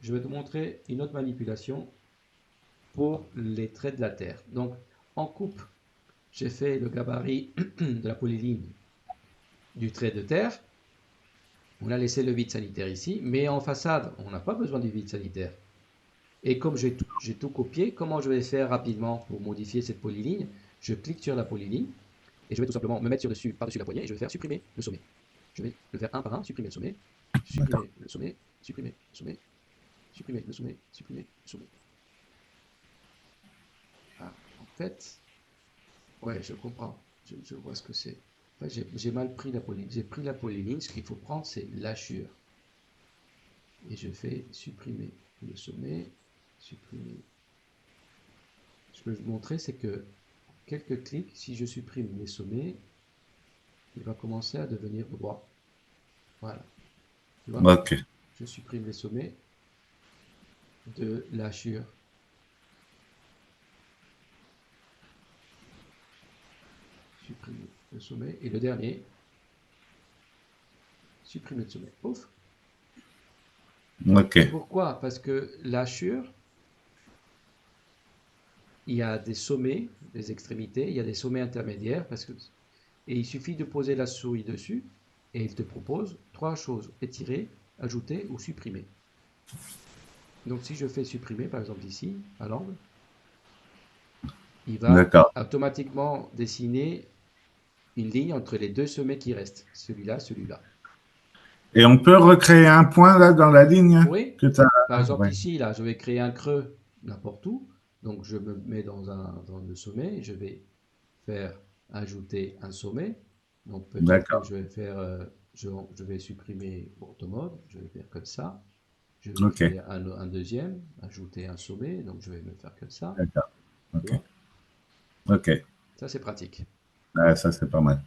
je vais te montrer une autre manipulation pour les traits de la Terre. Donc, en coupe, j'ai fait le gabarit de la polyligne du trait de terre. On a laissé le vide sanitaire ici, mais en façade, on n'a pas besoin du vide sanitaire. Et comme j'ai tout copié, comment je vais faire rapidement pour modifier cette polyligne? Je clique sur la polyligne et je vais tout simplement me mettre par-dessus la poignée et je vais faire supprimer le sommet. Je vais le faire un par un, supprimer le sommet, D'accord. supprimer le sommet, supprimer le sommet, supprimer le sommet, supprimer le sommet. Ah, en fait, ouais, je comprends. Je vois ce que c'est. En fait, j'ai mal pris la polyligne. J'ai pris la polyligne. Ce qu'il faut prendre, c'est l'hachure. Et je fais supprimer le sommet, supprimer. Ce que je veux montrer, c'est que quelques clics, si je supprime les sommets, il va commencer à devenir droit. Voilà. Tu vois? Ok. Je supprime les sommets de l'hachure. Supprimer le sommet. Et le dernier, supprimer le sommet. Ouf. Ok. Pourquoi? Parce que l'hachure, il y a des sommets, des extrémités, il y a des sommets intermédiaires, et il suffit de poser la souris dessus, et il te propose trois choses, étirer, ajouter ou supprimer. Donc si je fais supprimer, par exemple ici, à l'angle, il va D'accord. automatiquement dessiner une ligne entre les deux sommets qui restent, celui-là, celui-là. Et on peut recréer un point là dans la ligne Oui, que tu as. par exemple Ouais. ici, là, je vais créer un creux n'importe où, donc je me mets dans le sommet, je vais faire ajouter un sommet, donc peut-être que D'accord. je vais faire, je vais supprimer automode, je vais faire comme ça, je vais Ok. créer un deuxième, ajouter un sommet, donc je vais me faire comme ça, D'accord. tu Ok. vois, Ok. ça c'est pratique. Ouais, ça, c'est pas mal.